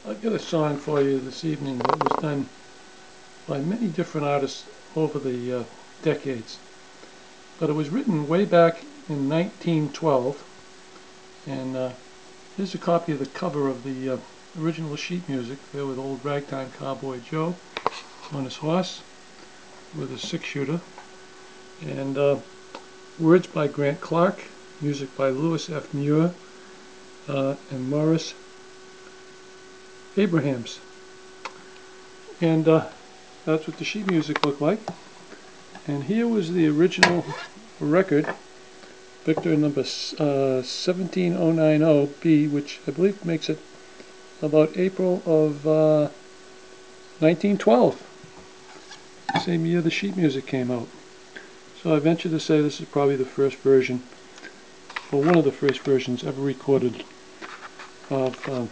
I've got a song for you this evening that was done by many different artists over the decades. But it was written way back in 1912, and here's a copy of the cover of the original sheet music there with old Ragtime Cowboy Joe on his horse with a 6-shooter, and words by Grant Clark, music by Louis F. Muir and Morris Abrahams. And that's what the sheet music looked like. And here was the original record, Victor number 17090B, which I believe makes it about April of 1912, same year the sheet music came out. So I venture to say this is probably the first version, or one of the first versions ever recorded of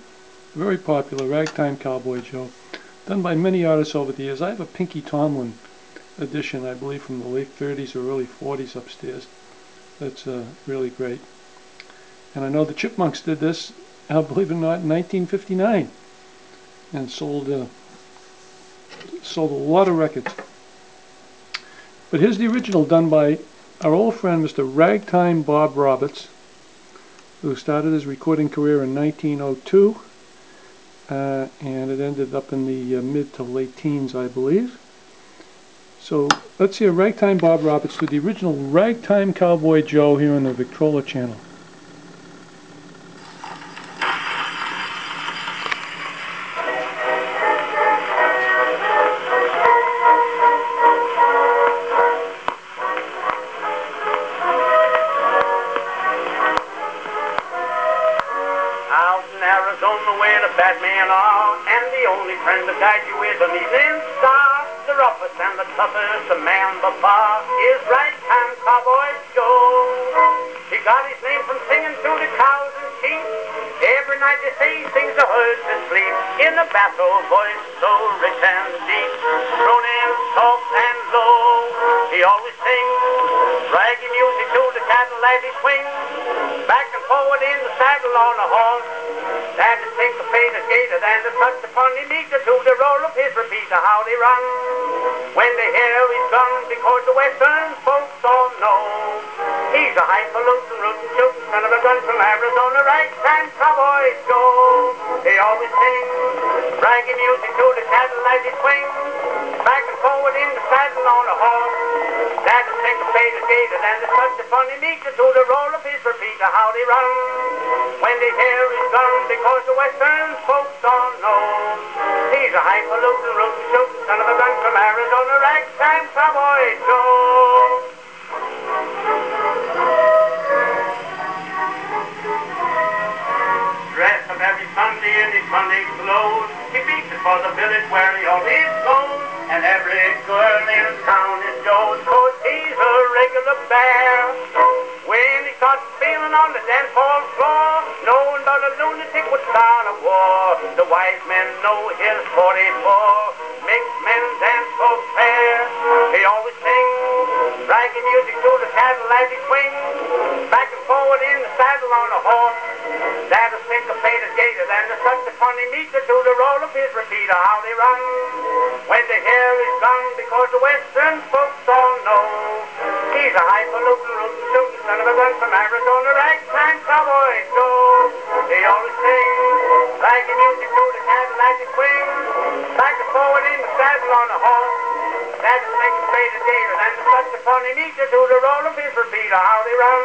very popular Ragtime Cowboy Joe, done by many artists over the years. I have a Pinky Tomlin edition, I believe from the late 30s or early 40s upstairs. That's really great. And I know the Chipmunks did this, believe it or not, in 1959, and sold a lot of records. But here's the original, done by our old friend Mr. Ragtime Bob Roberts, who started his recording career in 1902, and it ended up in the mid to late teens, I believe. So let's hear Ragtime Bob Roberts do the original Ragtime Cowboy Joe here on the Victrola channel. Arizona where the bad men are, and the only friend to guide you is an evening star. The roughest and the toughest a man but far is Ragtime Cowboy Joe. He got his name from singing to the cows and sheep. Every night they say he sings the herds to sleep in a basso voice so rich and deep, droning soft and low. He always sings raggy music to the cattle as he swings back and forward in the saddle on a horse. That is syncopated, gated, and the touch upon the meter to the roll of his repeater, how they run when they hear his gun, because the western folks all know he's a highfalutin, rootin', shootin' son of a gun from Arizona, Ragtime Cowboy Joe. They always sing raggy music to the cattle as he swings back and forward in the saddle on a horse. That is syncopated, gated, and the touch upon the meter to the roll of his repeater, how they run when they hear his gun, because the western folks all know he's a highfalutin, rootin', shootin' son of a gun from Arizona, Ragtime Cowboy Joe. Dressed up every Sunday in his Sunday clothes, he beats it for the village where he always goes, and every girl in town is Joe's, 'cause he's a regular bear. When he starts feeling on the dance hall floor, no one but a lunatic would start a war. The wise men know his 44 makes men dance for fair. He always sings raggy music to the cattle as he swings back and forward in the saddle on a horse. That is syncopated, gated, and the touch upon the meter to the roll of his repeater, how they run when they hear his gun, because the western folks all know he's a highfalutin, rootin', shootin' son of a gun from Arizona, Ragtime Cowboy Joe. They always sing raggy music to the cattle as he swings back and forward in the saddle on a horse. That is syncopated, gated, and the touch upon the meter to the roll of his repeater, how they run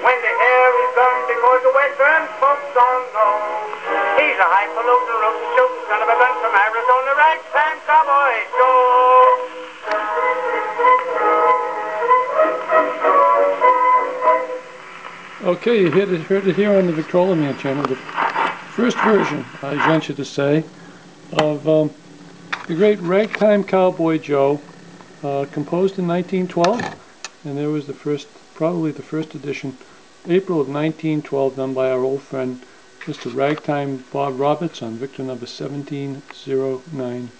when they hear his gun, because the western folks all know he's a highfalutin, rootin', shootin' son of a gun from Arizona, Ragtime Cowboy Joe. Okay, you heard it here on the Victrola Man channel, the first version, I venture to say, of the great Ragtime Cowboy Joe, composed in 1912, and there was the first, probably the first edition, April of 1912, done by our old friend Mr. Ragtime Bob Roberts on Victor number 17090.